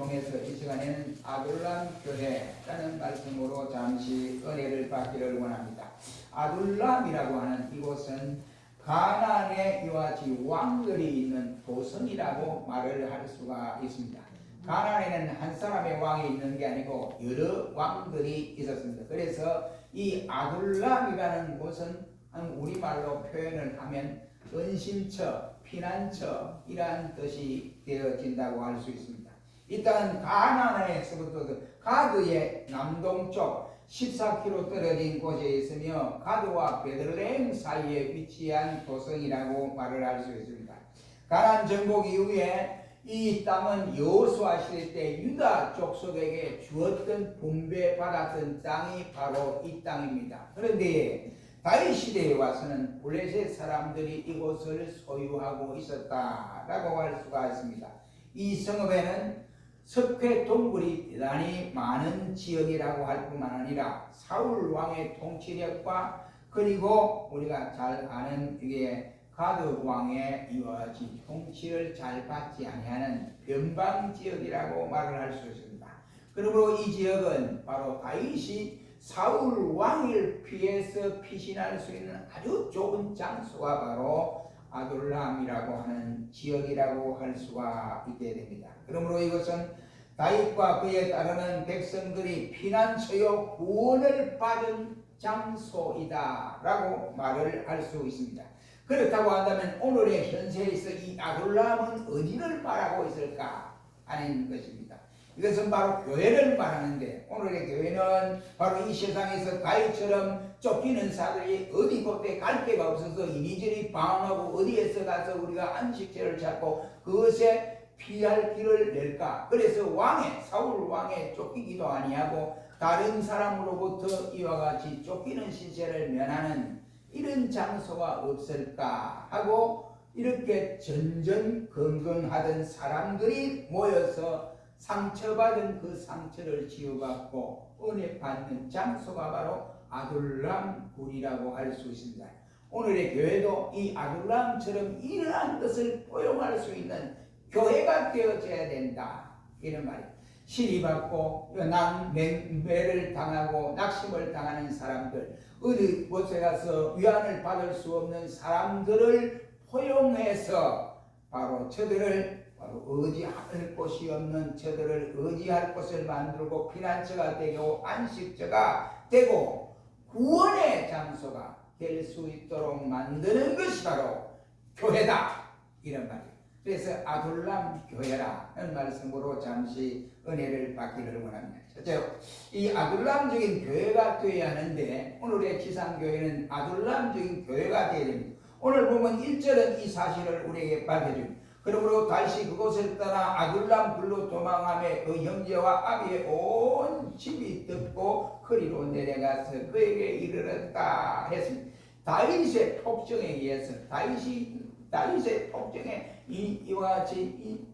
통해서 이 시간에는 아둘람 교회라는 말씀으로 잠시 은혜를 받기를 원합니다. 아둘람이라고 하는 이곳은 가나안에 이와 같이 왕들이 있는 도성이라고 말을 할 수가 있습니다. 가나안에는 한 사람의 왕이 있는 게 아니고 여러 왕들이 있었습니다. 그래서 이 아둘람이라는 곳은 우리말로 표현을 하면 은신처, 피난처 이러한 뜻이 되어진다고 할 수 있습니다. 일단 가나안에서부터 가드의 남동쪽 14km 떨어진 곳에 있으며 가드와 베들레헴 사이에 위치한 도성이라고 말을 할 수 있습니다. 가나안 정복 이후에 이 땅은 여호수아 시대 때 유다 족속에게 주었던 분배받았던 땅이 바로 이 땅입니다. 그런데 다윗 시대에 와서는 블레셋 사람들이 이곳을 소유하고 있었다라고 할 수가 있습니다. 이 성읍에는 석회 동굴이 대단히 많은 지역이라고 할 뿐만 아니라 사울 왕의 통치력과 그리고 우리가 잘 아는 이게 가드 왕의 이와 같이 통치를 잘 받지 아니하는 변방 지역이라고 말을 할 수 있습니다. 그러므로 이 지역은 바로 다윗이 사울 왕을 피해서 피신할 수 있는 아주 좋은 장소가 바로 아둘람이라고 하는 지역이라고 할 수가 있게 됩니다. 그러므로 이것은 다윗과 그에 따르는 백성들이 피난처요 구원을 받은 장소이다 라고 말을 할 수 있습니다. 그렇다고 한다면 오늘의 현세에서 이 아둘람은 어디를 말하고 있을까 하는 것입니다. 이것은 바로 교회를 말하는데 오늘의 교회는 바로 이 세상에서 다윗처럼 쫓기는 사람들이 어디 곳에 갈 데가 없어서 이리저리 방황하고 어디에서 가서 우리가 안식처를 찾고 그것에 피할 길을 낼까. 그래서 사울 왕에 쫓기기도 아니하고 다른 사람으로부터 이와 같이 쫓기는 시세를 면하는 이런 장소가 없을까 하고 이렇게 전전긍긍하던 사람들이 모여서 상처받은 그 상처를 치유받고 은혜 받는 장소가 바로 아둘람 굴이라고 할 수 있습니다. 오늘의 교회도 이 아둘람처럼 이러한 뜻을 포용할 수 있는 교회가 되어져야 된다 이런 말이에요. 시리받고 매를 당하고 낙심을 당하는 사람들, 어느 곳에 가서 위안을 받을 수 없는 사람들을 포용해서 바로 저들을 의지할 곳이 없는 저들을 의지할 곳을 만들고 피난처가 되고 안식처가 되고 구원의 장소가 될 수 있도록 만드는 것이 바로 교회다 이런 말이에요. 그래서 아둘람 교회라는 말씀으로 잠시 은혜를 받기를 원합니다. 첫째로 이 아둘람적인 교회가 되어야 하는데 오늘의 지상교회는 아둘람적인 교회가 되어야 됩니다. 오늘 보면 1절은 이 사실을 우리에게 밝혀줍니다. 그러므로 다시 그곳을 떠나 아둘람 굴로 도망하며 그 형제와 아비의 온 집이 듣고 그리로 내려가서 그에게 이르렀다 했습니다. 다윗의 폭정에 의해서 다윗의 폭정에 이와 같이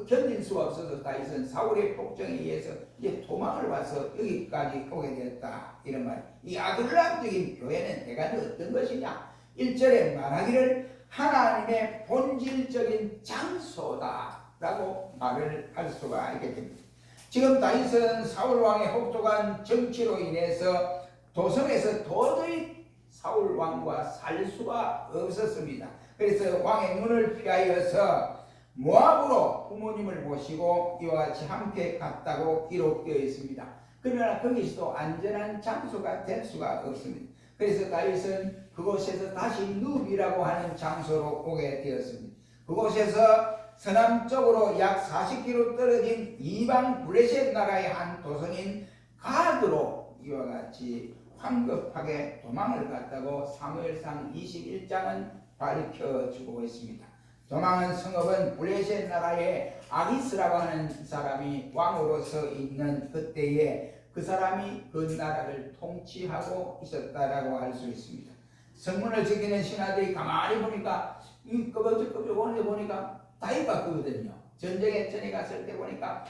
견딜 수 없어서 다윗은 사울의 폭정에 의해서 이제 도망을 와서 여기까지 오게 되었다 이런 말. 이 아둘람적인 교회는 대가는 어떤 것이냐? 1절에 말하기를 하나님의 본질적인 장소다라고 말을 할 수가 있게 됩니다. 지금 다윗은 사울 왕의 혹독한 정치로 인해서 도성에서 도저히 사울 왕과 살 수가 없었습니다. 그래서 왕의 눈을 피하여서 모압으로 부모님을 모시고 이와 같이 함께 갔다고 기록되어 있습니다. 그러나 거기서도 안전한 장소가 될 수가 없습니다. 그래서 다윗은 그곳에서 다시 눕이라고 하는 장소로 오게 되었습니다. 그곳에서 서남쪽으로 약 40km 떨어진 이방 블레셋 나라의 한 도성인 가드로 이와 같이 황급하게 도망을 갔다고 사무엘상 21장은 밝혀주고 있습니다. 도망한 성읍은 블레셋 나라의 아기스라고 하는 사람이 왕으로서 있는 그때에 그 사람이 그 나라를 통치하고 있었다라고 할 수 있습니다. 성문을 지키는 신하들이 가만히 보니까 이 꺼버쩍꺼버쩍 보니까 다윗 같거든요. 전쟁에 전에 갔을 때 보니까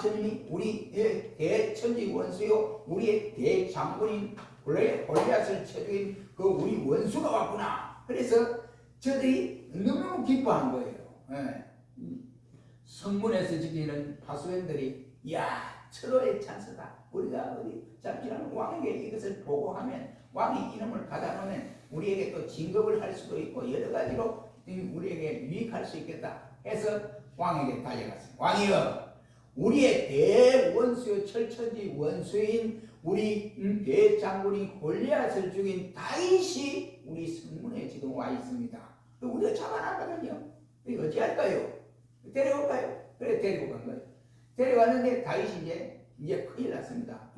저놈이 우리의 대천지 원수요 우리의 대장군인 골리앗을 쳐죽인 그 우리 원수가 왔구나. 그래서 저들이 너무 기뻐한 거예요. 성문에서 지키는 파수꾼들이 야 철호의 찬스다. 우리가 어디 잠시라는 왕에게 이것을 보고하면 왕이 이놈을 가다놓으면 우리에게 또 진급을 할 수도 있고 여러 가지로 우리에게 유익할 수 있겠다 해서 왕에게 달려갔습니다. 왕이여, 우리의 대원수요 철천지 원수인 우리 대장군이 골리앗을 죽인 다윗이 우리 성문에 지금 와 있습니다. 우리가 잡아나가거든요. 어찌할까요? 데려올까요? 그래 데리고 간 거예요. 데려왔는데 다윗이 이제 큰일 났습니다.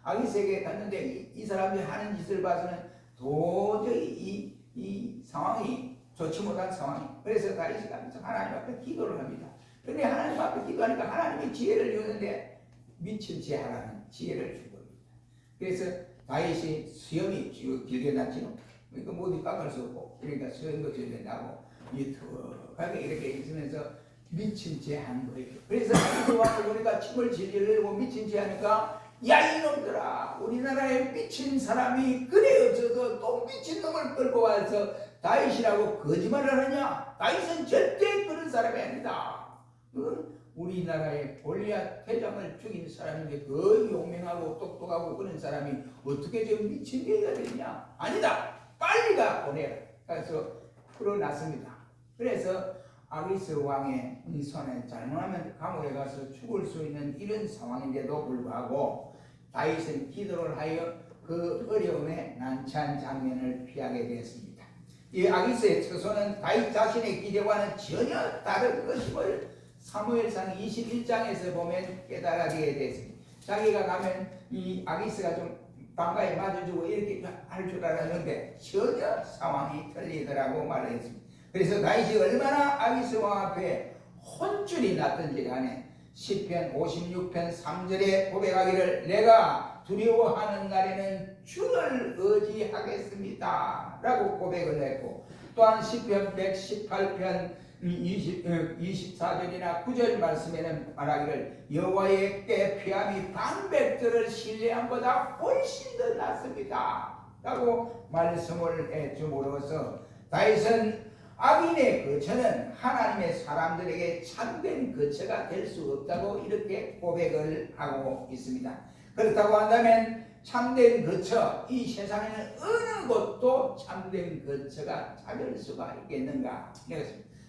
아기스에게 갔는데 이 사람들이 하는 짓을 봐서는 도저히 이 상황이 좋지 못한 상황이. 그래서 다윗이 가면서 하나님 앞에 기도를 합니다. 그런데 하나님 앞에 기도하니까 하나님이 지혜를 주는데 미친 체 하라는 지혜를 준 겁니다. 그래서 다윗이 수염이 길게 났지요. 그러니까 모두 깎을 수 없고 그러니까 수염도 길게 나고 턱하게 이렇게 있으면서 미친 체 한 거예요. 그래서 다윗이 왕을 보니까 침을 질질 흘리고 미친 체 하니까 야 이놈들아, 우리나라에 미친 사람이 그래 없어서 또 미친 놈을 끌고 와서 다윗이라고 거짓말을 하느냐? 다윗은 절대 그런 사람이 아니다. 우리나라의 골리앗 대장을 죽인 사람인데 그 용맹하고 똑똑하고 그런 사람이 어떻게 저 미친 개가 되냐? 아니다. 빨리 가 보내라. 그래서 풀어놨습니다. 그래서 아기스 왕의 손에 잘못하면 감옥에 가서 죽을 수 있는 이런 상황인데도 불구하고 다윗은 기도를 하여 그 어려움에 난처한 장면을 피하게 되었습니다. 이 아기스의 처소는 다윗 자신의 기대와는 전혀 다른 것임을 사무엘상 21장에서 보면 깨달아지게 됐습니다. 자기가 가면 이 아기스가 좀 반가에 맞아주고 이렇게 할 줄 알았는데 전혀 상황이 틀리더라고 말했습니다. 그래서 다윗이 얼마나 아기스 왕 앞에 혼쭐이 났던지 간에 시편 56편 3절에 고백하기를 내가 두려워하는 날에는 주를 의지하겠습니다 라고 고백을 했고, 또한 시편 118편 24절이나 9절 말씀에는 말하기를 여호와의 피함이 방백들을 신뢰함보다 훨씬 더 낫습니다 라고 말씀을 해줌으로써 다윗은 악인의 거처는 하나님의 사람들에게 참된 거처가 될 수 없다고 이렇게 고백을 하고 있습니다. 그렇다고 한다면 참된 거처, 이 세상에는 어느 곳도 참된 거처가 찾을 수가 있겠는가?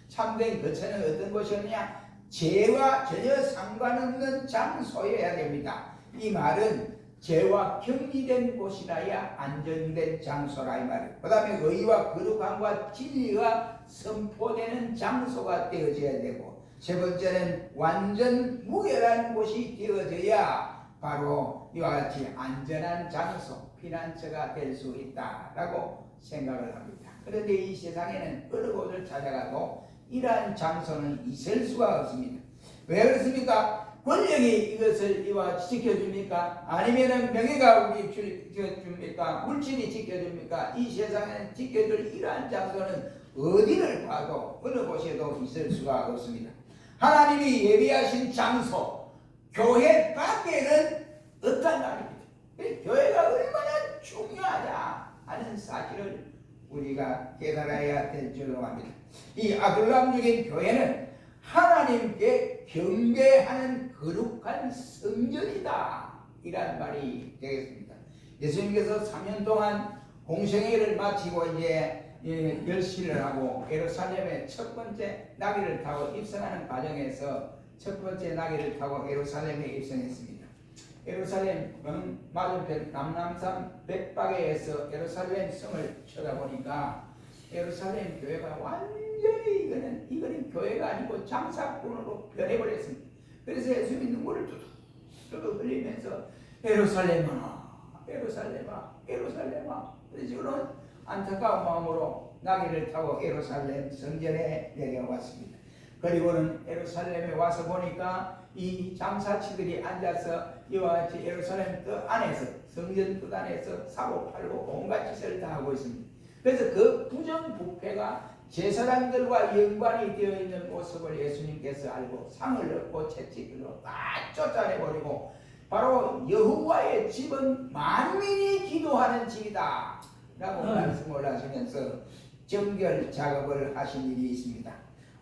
참된 거처는 어떤 곳이었냐? 죄와 전혀 상관없는 장소여야 됩니다. 이 말은 죄와 격리된 곳이라야 안전된 장소라 이 말이에요. 그 다음에 의와 거룩함과 진리가 선포되는 장소가 되어져야 되고, 세 번째는 완전 무결한 곳이 되어져야 바로 이와 같이 안전한 장소, 피난처가 될 수 있다라고 생각을 합니다. 그런데 이 세상에는 어느 곳을 찾아가도 이러한 장소는 있을 수가 없습니다. 왜 그렇습니까? 권력이 이것을 이와 지켜줍니까? 아니면은 명예가 우리 지켜줍니까? 물질이 지켜줍니까? 이 세상에는 지켜줄 이러한 장소는 어디를 봐도 어느 곳에도 있을 수가 없습니다. 하나님이 예비하신 장소, 교회 밖에는 없단 말입니다. 교회가 얼마나 중요하냐 하는 사실을 우리가 깨달아야 될 줄로 압니다. 이 아둘람적인 교회는 하나님께 경배하는 거룩한 성전이다 이란 말이 되겠습니다. 예수님께서 3년 동안 공생애를 마치고 이제 열시를 하고 예루살렘에 첫 번째 나귀를 타고 입성하는 과정에서 첫 번째 나귀를 타고 예루살렘에 입성했습니다. 예루살렘 맞은편 남남산 백박에에서 예루살렘 성을 쳐다보니까 예루살렘 교회가 완전히 이거는 교회가 아니고 장사꾼으로 변해버렸습니다. 그래서 예수님이 눈물을 뚜둑 흘리면서 예루살렘아 예루살렘아 예루살렘아, 그래서 그런 안타까운 마음으로 나귀를 타고 예루살렘 성전에 내려왔습니다. 그리고는 예루살렘에 와서 보니까 이 장사치들이 앉아서 이와 같이 예루살렘 뜻 안에서, 성전 뜻 안에서 사고 팔고 온갖 짓을 다 하고 있습니다. 그래서 그 부정부패가 제사장들과 연관이 되어 있는 모습을 예수님께서 알고 상을 얻고 채찍으로 다 쫓아내버리고 바로 여호와의 집은 만민이 기도하는 집이다 라고 말씀을 하시면서 정결 작업을 하신 일이 있습니다.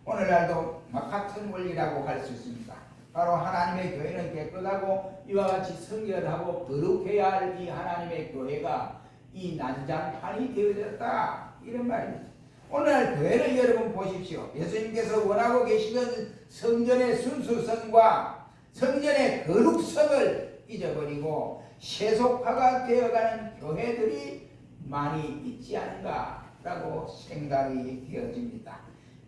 오늘날도 같은 원리라고 할 수 있습니다. 바로 하나님의 교회는 깨끗하고 이와 같이 성결하고 거룩해야 할 이 하나님의 교회가 이 난장판이 되어졌다, 이런 말입니다. 오늘날 교회를 여러분 보십시오. 예수님께서 원하고 계시던 성전의 순수성과 성전의 거룩성을 잊어버리고 세속화가 되어가는 교회들이 많이 있지 않은가라고 생각이 되어집니다.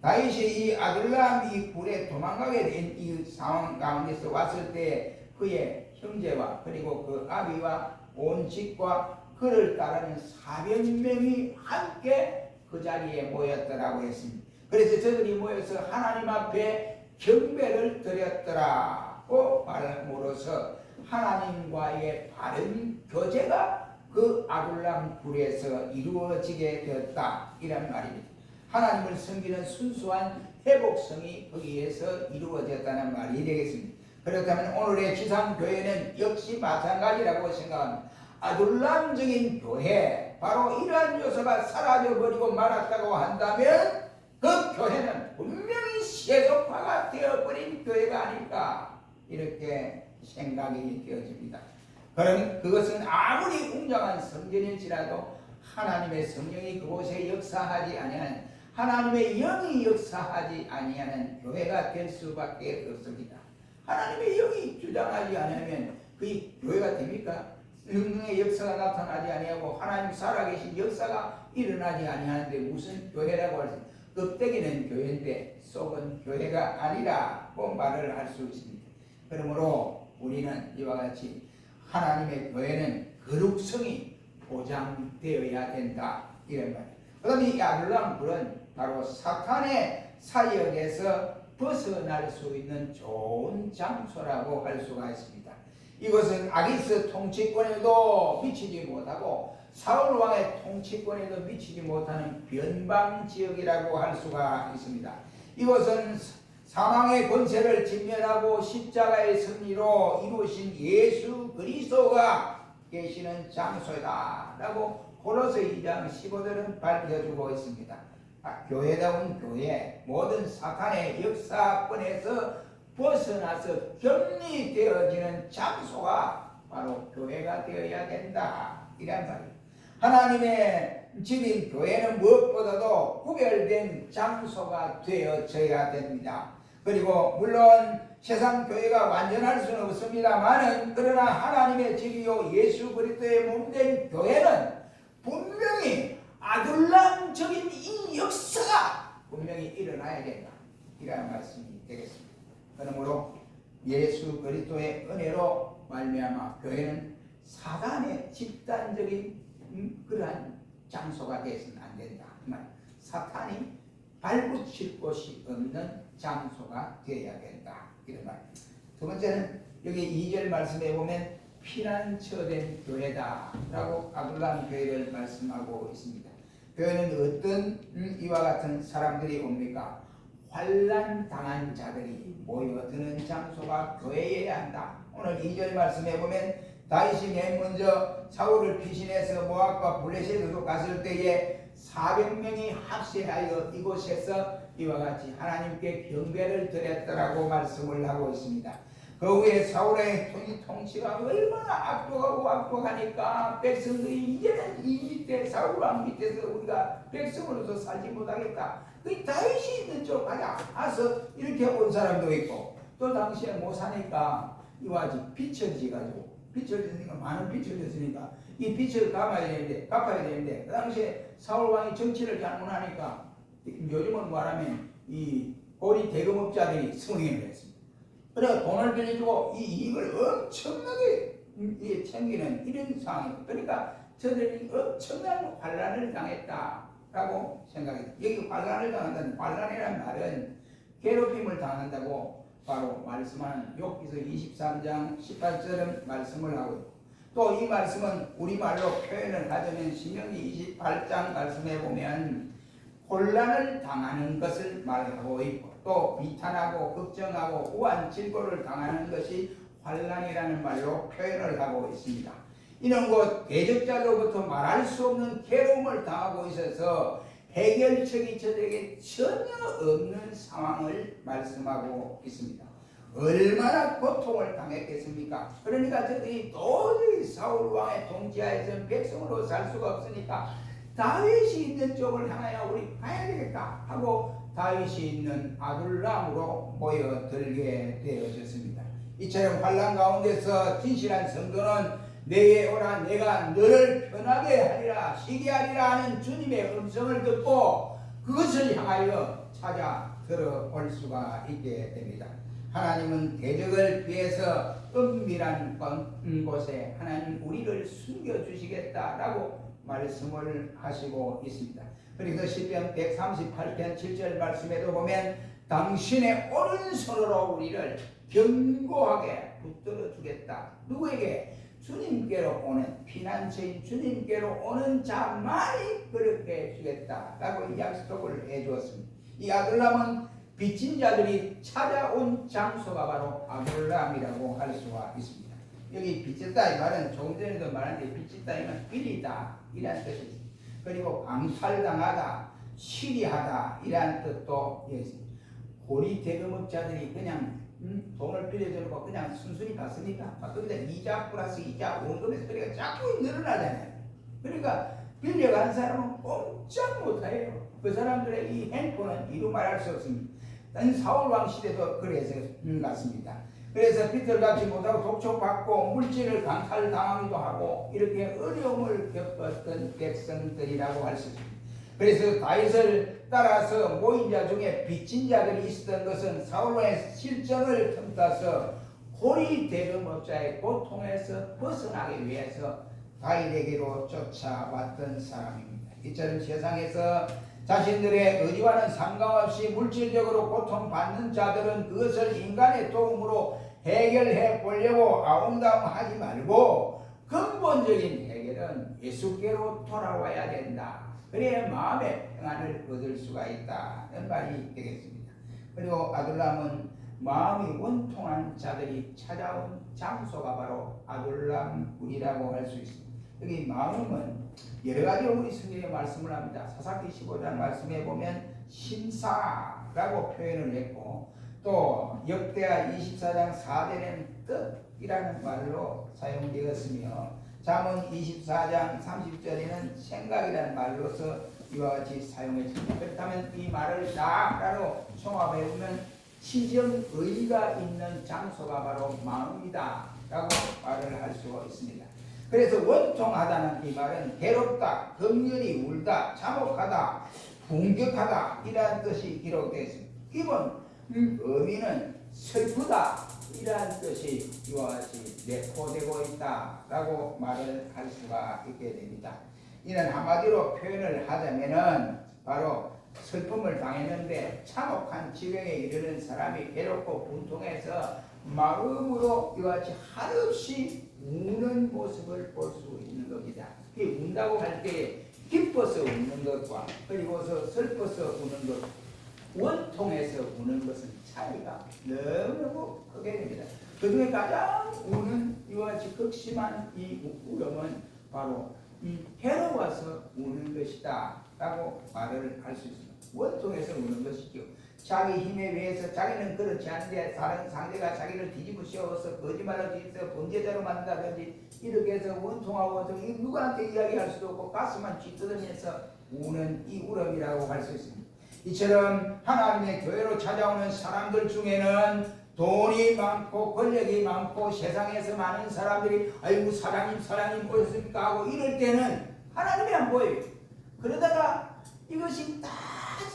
다윗이 이 아둘람 이 굴에 도망가게 된 이 상황 가운데서 왔을 때 그의 형제와 그리고 그 아비와 온 집과 그를 따르는 400명이 함께 그 자리에 모였더라고 했습니다. 그래서 저들이 모여서 하나님 앞에 경배를 드렸더라고 말함으로써 하나님과의 바른 교제가 그 아둘람 굴에서 이루어지게 되었다, 이란 말입니다. 하나님을 섬기는 순수한 회복성이 거기에서 이루어졌다는 말이 되겠습니다. 그렇다면 오늘의 지상교회는 역시 마찬가지라고 생각합니다. 아둘람적인 교회, 바로 이러한 요소가 사라져버리고 말았다고 한다면 그 교회는 분명히 세속화가 되어버린 교회가 아닐까, 이렇게 생각이 되어집니다. 그럼 그것은 아무리 웅장한 성전일지라도 하나님의 성령이 그곳에 역사하지 아니하는, 하나님의 영이 역사하지 아니하는 교회가 될 수밖에 없습니다. 하나님의 영이 주장하지 않으면 그 교회가 됩니까? 성령의 역사가 나타나지 아니하고 하나님 살아계신 역사가 일어나지 아니하는데 무슨 교회라고 할 수 있습니까? 껍데기는 교회인데 속은 교회가 아니라고 말을 할 수 있습니다. 그러므로 우리는 이와 같이 하나님의 교회는 거룩성이 보장되어야 된다, 이런 말이에요. 그 다음에 이 아둘람 굴은 바로 사탄의 사역에서 벗어날 수 있는 좋은 장소라고 할 수가 있습니다. 이것은 아기스 통치권에도 미치지 못하고 사울 왕의 통치권에도 미치지 못하는 변방 지역이라고 할 수가 있습니다. 이것은 사망의 권세를 진멸하고 십자가의 승리로 이루신 예수 그리스도가 계시는 장소다 라고 고로새 2장 15절은 밝혀주고 있습니다. 교회다운 교회, 모든 사탄의 역사권에서 벗어나서 격리되어지는 장소가 바로 교회가 되어야 된다, 이란 말이에요. 하나님의 집인 교회는 무엇보다도 구별된 장소가 되어져야 됩니다. 그리고 물론 세상 교회가 완전할 수는 없습니다만은, 그러나 하나님의 집이요 예수 그리스도의 몸된 교회는 분명히 아둘람적인 이 역사가 분명히 일어나야 된다, 이라는 말씀이 되겠습니다. 그러므로 예수 그리스도의 은혜로 말미암아 교회는 사단의 집단적인 그러한 장소가 되어서는 안 된다. 사탄이 발붙일 곳이 없는 장소가 되어야 된다, 이런 말입니다. 두 번째는 여기 2절 말씀에 보면 피난처된 교회다 라고 아둘람 교회를 말씀하고 있습니다. 교회는 어떤 이와 같은 사람들이 옵니까? 환난 당한 자들이 모여드는 장소가 교회여야 한다. 오늘 2절 말씀에 보면 다윗이 맨 먼저 사울을 피신해서 모압과 블레셋으로 갔을 때에 400명이 합세하여 이곳에서 이와 같이 하나님께 경배를 드렸더라고 말씀을 하고 있습니다. 그 후에 사울의 통치가 얼마나 악독하니까 백성들이 이제는 이 밑에 사울 왕 밑에서 우리가 백성으로서 살지 못하겠다. 그 다윗이 있는 쪽 가서 이렇게 온 사람도 있고, 또 당시에 못 사니까 이와 같이 빚을 지가지고, 빚을 졌으니까 많은 빚을 졌으니까 이 빚을 갚아야 되는데 그 당시에 사울 왕이 정치를 잘못하니까 요즘은 말하면 이 고리 대금업자들이 승인을 했습니다. 그래서 돈을 빌려주고 이 이익을 엄청나게 챙기는 이런 상황입니다. 그러니까 저들이 엄청난 환난을 당했다라고 생각해요. 여기 환난을 당한다는, 환난이라는 말은 괴롭힘을 당한다고 바로 말씀하는 욥기서 23장 18절은 말씀을 하고 있고, 또 이 말씀은 우리말로 표현을 하자면 신명기 28장 말씀에 보면 혼란을 당하는 것을 말하고 있고, 또 비탄하고 걱정하고 우한 질고를 당하는 것이 환난이라는 말로 표현을 하고 있습니다. 이는 곧 대적자로부터 말할 수 없는 괴로움을 당하고 있어서 해결책이 저들에게 전혀 없는 상황을 말씀하고 있습니다. 얼마나 고통을 당했겠습니까? 그러니까 저들이 도저히 사울 왕의 통치하에서 백성으로 살 수가 없으니까 다윗이 있는 쪽을 향하여 우리 가야 되겠다 하고 다윗이 있는 아둘람으로 모여들게 되어졌습니다. 이처럼 환난 가운데서 진실한 성도는 내게 오라 내가 너를 편하게 하리라 쉬게 하리라 하는 주님의 음성을 듣고 그것을 향하여 찾아 들어올 수가 있게 됩니다. 하나님은 대적을 피해서 은밀한 곳에 하나님 우리를 숨겨주시겠다라고 말씀을 하시고 있습니다. 그래서 시편 138편 7절 말씀에도 보면 당신의 오른손으로 우리를 견고하게 붙들어 주겠다. 누구에게? 주님께로 오는 피난처인 주님께로 오는 자만이 그렇게 해주겠다라고 약속을 해주었습니다. 이 아둘람은 빚진 자들이 찾아온 장소가 바로 아둘람이라고 할 수가 있습니다. 여기 빚졌다 이 말은 조금 전에도 말했는데 빚졌다 이는 빌리다 이란 뜻이 있습니다. 그리고 강탈당하다, 시리하다 이란 뜻도 있습니다. 고리 대금업자들이 그냥 돈을 빌려주고 그냥 순순히 받습니까? 거기다 이자 플러스 이자 원금에서 그러니까 자꾸 늘어나잖아요. 그러니까 빌려간 사람은 꼼짝 못해요. 그 사람들의 이 행포는 이루 말할 수 없습니다. 사울왕 시대도 그래서 같습니다. 그래서 빚을갚지 못하고 독촉받고 물질을 강탈당하기도 하고 이렇게 어려움을 겪었던 백성들이라고 할 수 있습니다. 그래서 다윗을 따라서 모인 자 중에 빚진 자들이 있었던 것은 사울왕의 실정을 틈타서 고리 대금업자의 고통에서 벗어나기 위해서 다윗에게로 쫓아왔던 사람입니다. 이처럼 세상에서 자신들의 의지와는 상관없이 물질적으로 고통받는 자들은 그것을 인간의 도움으로 해결해 보려고 아웅다웅하지 말고 근본적인 해결은 예수께로 돌아와야 된다. 그래야 마음의 평안을 얻을 수가 있다는 말이 되겠습니다. 그리고 아둘람은 마음이 원통한 자들이 찾아온 장소가 바로 아둘람굴이라고 할 수 있습니다. 여기 마음은 여러 가지로 우리 성경에 말씀을 합니다. 사사기 15장 말씀에 보면 심사라고 표현을 했고 또 역대하 24장 4절에는 뜻이라는 말로 사용되었으며 잠언 24장 30절에는 생각이라는 말로서 이와 같이 사용했습니다. 그렇다면 이 말을 다 따로 종합해 보면 진정의가 있는 장소가 바로 마음이다 라고 말을 할 수가 있습니다. 그래서 원통하다는 이 말은 괴롭다, 극렬히 울다, 참혹하다, 분격하다 이라는 뜻이 기록되어 있습니다. 기본 의미는 슬프다 이라는 뜻이 이와 같이 내포되고 있다라고 말을 할 수가 있게 됩니다. 이는 한마디로 표현을 하자면은 바로 슬픔을 당했는데 참혹한 지경에 이르는 사람이 괴롭고 분통해서 마음으로 이와 같이 한없이 우는 모습을 볼 수 있는 겁니다. 이 운다고 할 때 기뻐서 웃는 것과 그리고서 슬퍼서 우는 것, 원통해서 우는 것은 차이가 너무너무 크게 됩니다. 그 중에 가장 우는 이와 같이 극심한 이 울음은 바로 괴로워서 우는 것이다 라고 말을 할 수 있습니다. 원통해서 우는 것이죠. 자기 힘에 의해서 자기는 그렇지 않은데 다른 상대가 자기를 뒤집어 씌워서 거짓말을 뒤집어 범죄자로 만든다든지 이렇게 해서 원통하고 누구한테 이야기할 수도 없고 가슴만 쥐뜯으면서 우는 이 울음이라고 할 수 있습니다. 이처럼 하나님의 교회로 찾아오는 사람들 중에는 돈이 많고 권력이 많고 세상에서 많은 사람들이 아이고 사장님 보였습니까 하고 이럴 때는 하나님이 안 보여요. 그러다가 이것이 다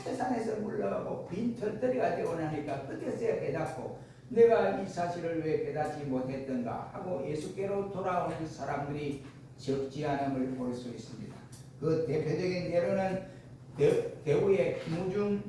세상에서 물러가고 빈털터리가 되고 나니까 그때서야 깨닫고 내가 이 사실을 왜 깨닫지 못했던가 하고 예수께로 돌아오는 사람들이 적지 않음을 볼 수 있습니다. 그 대표적인 예로는 대우의 김우중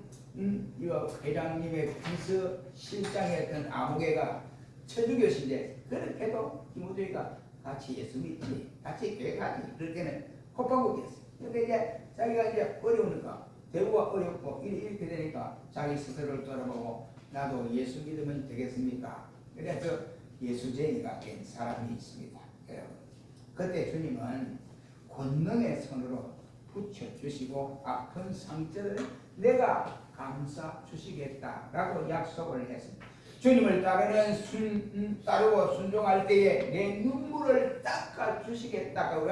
회장님의 비서실장이었던 아무개가 천주교신데 그렇게도 김우중이가 같이 예수 믿지 같이 교회 가지 그럴 때는 콧방귀였어요. 근데 이제 자기가 이제 어려우니까 대우가 어렵고 이렇게 되니까 자기 스스로를 돌아보고 나도 예수 믿으면 되겠습니까? 그래서 예수쟁이가 된 사람이 있습니다. 여러분. 그때 주님은 권능의 손으로 붙여주시고 아픈 상처를 내가 감싸 주시겠다라고 약속을 했습니다. 주님을 따르고 순종할 때에 내 눈물을 닦아 주시겠다고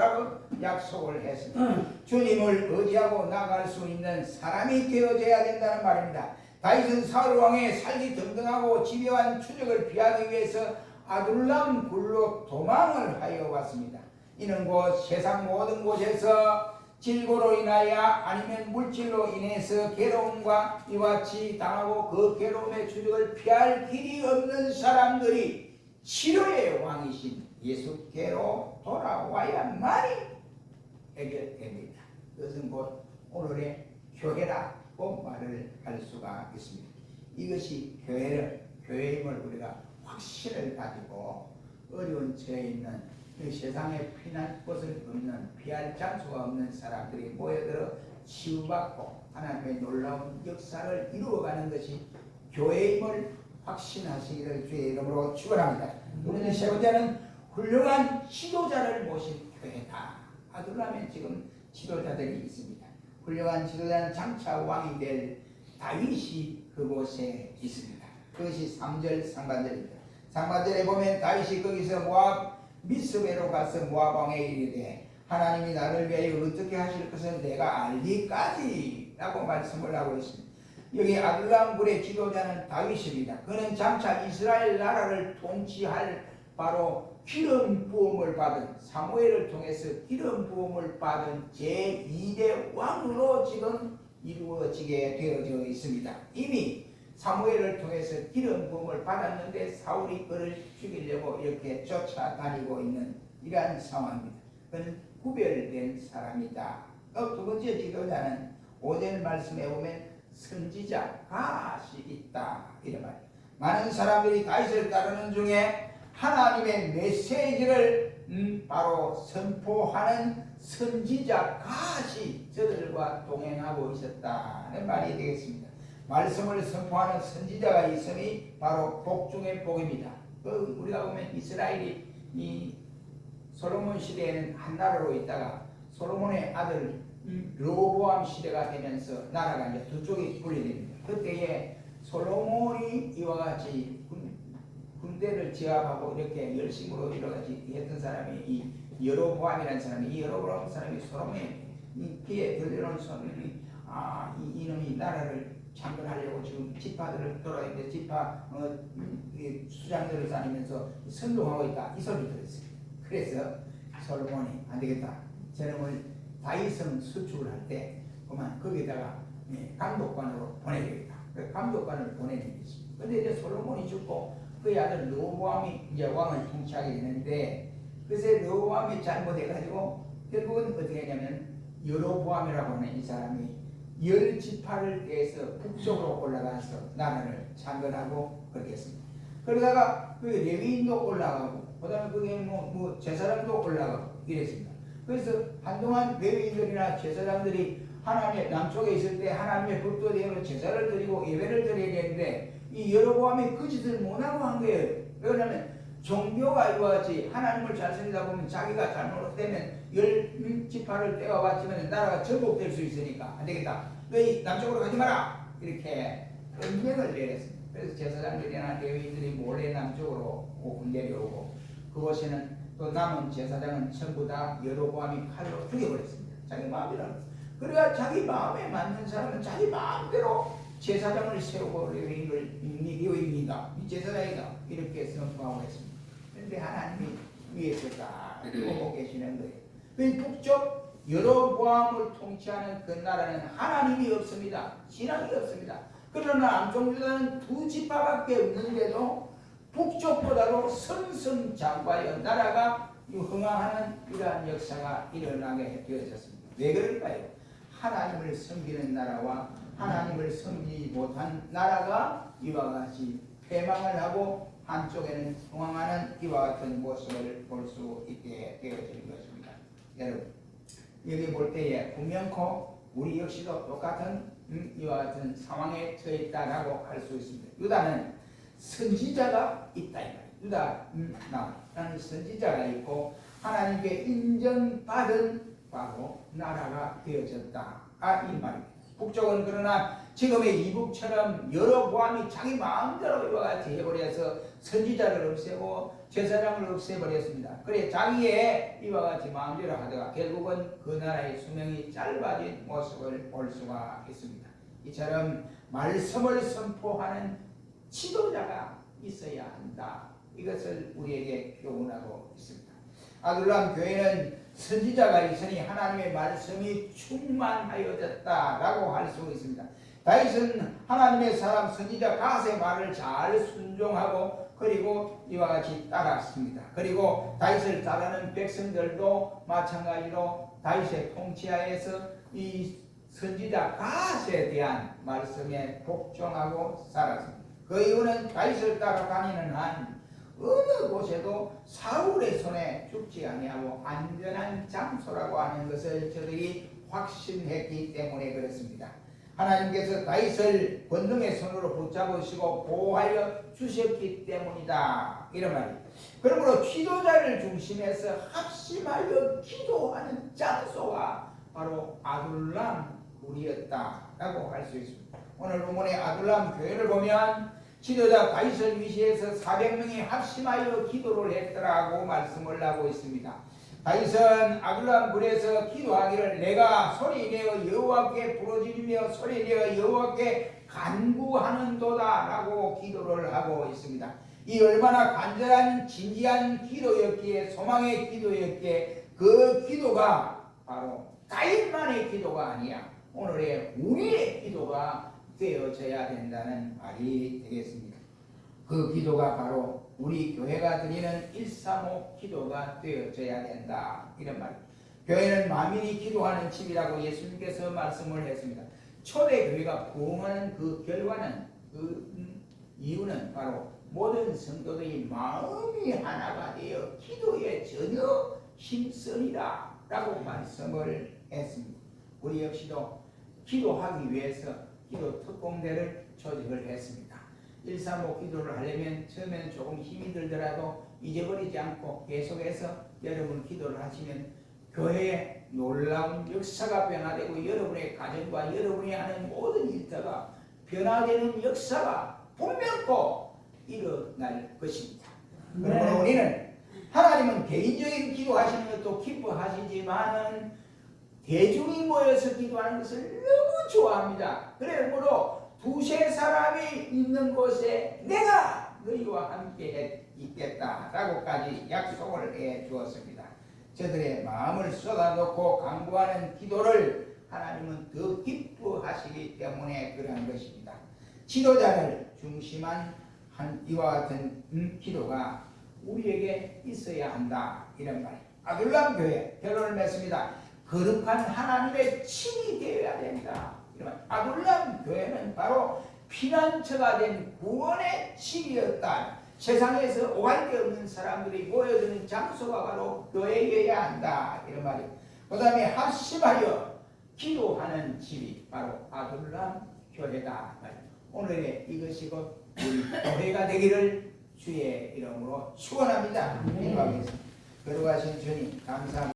약속을 했습니다. 주님을 의지하고 나갈 수 있는 사람이 되어져야 된다는 말입니다. 다윗은 사울 왕의 살기 등등하고 집요한 추적을 피하기 위해서 아둘람 굴로 도망을 하여 왔습니다. 이는 곧 세상 모든 곳에서 질고로 인하여 아니면 물질로 인해서 괴로움과 이와 같이 당하고 그 괴로움의 추적을 피할 길이 없는 사람들이 치료의 왕이신 예수께로 돌아와야만이 해결됩니다. 그것은 곧 오늘의 교회라고 말을 할 수가 있습니다. 이것이 교회임을 우리가 확신을 가지고 어려운 처해 있는 이 세상에 피할 곳을 없는 피할 장소가 없는 사람들이 모여들어 치유받고 하나님의 놀라운 역사를 이루어가는 것이 교회임을 확신하시기를 주의 이름으로 축원합니다. 우리는 세 번째는 훌륭한 지도자를 모신 교회다. 아둘람에 지금 지도자들이 있습니다. 훌륭한 지도자는 장차 왕이 될 다윗이 그곳에 있습니다. 그것이 3절 상반절입니다. 상반절에 보면 다윗이 거기서 모압 미스베로 가서 모압 왕에 이르되 하나님이 나를 위하여 어떻게 하실 것은 내가 알기까지 라고 말씀을 하고 있습니다. 여기 아둘람 굴의 지도자는 다윗입니다. 그는 장차 이스라엘 나라를 통치할 바로 기름 부음을 받은 사무엘을 통해서 기름 부음을 받은 제2대 왕으로 지금 이루어지게 되어져 있습니다. 이미 사무엘을 통해서 기름 부음을 받았는데 사울이 그를 죽이려고 이렇게 쫓아다니고 있는 이러한 상황입니다. 그는 구별된 사람이다. 두 번째 지도자는 5절 말씀에 보면 선지자 가시 있다 이런 말이에요. 많은 사람들이 다윗을 따르는 중에 하나님의 메시지를 바로 선포하는 선지자 가시 저들과 동행하고 있었다는 말이 되겠습니다. 말씀을 선포하는 선지자가 있음이 바로 복 중의 복입니다. 우리가 보면 이스라엘이 이 솔로몬 시대에는 한 나라로 있다가 솔로몬의 아들 르호보암 시대가 되면서 나라가 이제 두 쪽이 분리됩니다. 그때에 솔로몬이 이와 같이 군대를 제압하고 이렇게 열심으로 여러 가지 했던 사람이 이 여로보암이라는 사람이, 이 여로보암 사람이 솔로몬의 귀에 들려놓은 소문이 이놈이 나라를 창건하려고 지금 지파들을 돌아다니는데 지파 수장들을 다니면서 선동하고 있다 이 소리를 들었어요. 그래서 솔로몬이 안 되겠다. 저놈을 다윗성 수축을 할 때 그만 거기다가 감독관으로 보내야겠다. 그 감독관을 보내는 것입니다. 그런데 이제 솔로몬이 죽고 그의 아들 르호보암이 이제 왕을 통치하게 되는데 그래서 르호보암이 잘못해가지고 결국은 어떻게 했냐면 여로보암이라고 하는 이 사람이 10지파를 떼서 북쪽으로 올라가서 나라를 창건하고 그렇게 했습니다. 그러다가 그 레위인도 올라가고 그 다음에 그게 뭐 제사장도 올라가고 이랬습니다. 그래서 한동안 레위인들이나 제사장들이 하나님의 남쪽에 있을 때 하나님의 법도대로 제사를 드리고 예배를 드려야 되는데 이 여로보암이 그 짓을 못하고 한 거예요. 왜냐하면 종교가 이와 같이 하나님을 잘 살리다 보면 자기가 잘못되면 10지파를 떼어봤지만 나라가 전복될 수 있으니까 안 되겠다. 너희 남쪽으로 가지 마라. 이렇게 명령을 내렸습니다. 그래서 제사장들이나 레위인들이 몰래 남쪽으로 내려오고 그곳에는 또 남은 제사장은 전부 다 여로보암이 칼로 죽여버렸습니다. 자기 마음이라는 거죠. 그러니까 자기 마음에 맞는 사람은 자기 마음대로 제사장을 세우고 레위인이다. 이 제사장이다. 이렇게 선포하고 했습니다. 그런데 하나님이 위에서 다 보고 계시는 거예요. 그 북쪽 여로보암을 통치하는 그 나라는 하나님이 없습니다. 신앙이 없습니다. 그러나 남쪽 유다는 2지파밖에 없는데도 북쪽보다도 승승장구하여 나라가 흥황하는 이러한 역사가 일어나게 되어졌습니다. 왜 그럴까요? 하나님을 섬기는 나라와 하나님을 섬기지 못한 나라가 이와 같이 패망을 하고 한쪽에는 흥황하는 이와 같은 모습을 볼 수 있게 되어지는 것입니다. 여러분 여기 볼 때에 분명코 우리 역시도 똑같은 이와 같은 상황에 처해 있다라고 할 수 있습니다. 유다는 선지자가 있다. 유다라는 선지자가 있고 하나님께 인정받은 바로 나라가 되어졌다. 이 말입니다. 북쪽은 그러나 지금의 이북처럼 여로보암이 자기 마음대로 이와 같이 해버려서 선지자를 없애고 제사장을 없애버렸습니다. 그래 자기의 이와 같이 마음대로 하다가 결국은 그 나라의 수명이 짧아진 모습을 볼 수가 있습니다. 이처럼 말씀을 선포하는 지도자가 있어야 한다. 이것을 우리에게 교훈하고 있습니다. 아둘람 교회는 선지자가 있으니 하나님의 말씀이 충만하여졌다라고 할 수 있습니다. 다윗은 하나님의 사람 선지자 갓의 말을 잘 순종하고 그리고 이와 같이 따랐습니다. 그리고 다윗을 따르는 백성들도 마찬가지로 다윗의 통치하에서 이 선지자 갓에 대한 말씀에 복종하고 살았습니다. 그 이유는 다윗을 따라다니는 한 어느 곳에도 사울의 손에 죽지 아니하고 안전한 장소라고 하는 것을 저들이 확신했기 때문에 그렇습니다. 하나님께서 다윗을 권능의 손으로 붙잡으시고 보호하여 주셨기 때문이다. 이런 말이에요. 그러므로 기도자를 중심해서 합심하여 기도하는 장소가 바로 아둘람 굴이었다라고 할 수 있습니다. 오늘 본문의 아둘람 교회를 보면 지도자 다윗을 위시해서 400명이 합심하여 기도를 했더라고 말씀을 하고 있습니다. 다윗은 아둘람 굴에서 기도하기를 내가 소리내어 여호와께 부르짖으며 소리내어 여호와께 간구하는도다 라고 기도를 하고 있습니다. 이 얼마나 간절한 진지한 기도였기에 소망의 기도였기에 그 기도가 바로 다윗만의 기도가 아니야 오늘의 우리의 기도가 되어져야 된다는 말이 되겠습니다. 그 기도가 바로 우리 교회가 드리는 135 기도가 되어져야 된다. 이런 말입니다. 교회는 만민이 기도하는 집이라고 예수님께서 말씀을 했습니다. 초대 교회가 부흥하는 그 결과는 그 이유는 바로 모든 성도들이 마음이 하나가 되어 기도에 전혀 힘쓰리라 라고 말씀을 했습니다. 우리 역시도 기도하기 위해서 기도 특공대를 조직을 했습니다. 135 기도를 하려면 처음에는 조금 힘이 들더라도 잊어버리지 않고 계속해서 여러분 기도를 하시면 교회의 놀라운 역사가 변화되고 여러분의 가정과 여러분이 하는 모든 일터가 변화되는 역사가 분명코 일어날 것입니다. 그러므로 우리는 하나님은 개인적인 기도하시는 것도 기뻐하시지만은 대중이 모여서 기도하는 것을 너무 좋아합니다. 그러므로 두세 사람이 있는 곳에 내가 너희와 함께 있겠다라고까지 약속을 해 주었습니다. 저들의 마음을 쏟아놓고 간구하는 기도를 하나님은 더 기뻐하시기 때문에 그러한 것입니다. 지도자를 중심한 이와 같은 기도가 우리에게 있어야 한다. 이런 말이에요. 아둘람 교회 결론을 맺습니다. 거룩한 하나님의 친이 되어야 됩니다. 아둘람 교회는 바로 피난처가 된 구원의 집이었다. 세상에서 오갈 데 없는 사람들이 모여드는 장소가 바로 교회여야 한다. 이런 말이에요. 그 다음에 합심하여 기도하는 집이 바로 아둘람 교회다. 오늘의 이것이 곧 우리 교회가 되기를 주의 이름으로 축원합니다. 거룩하신 주님 감사합니다.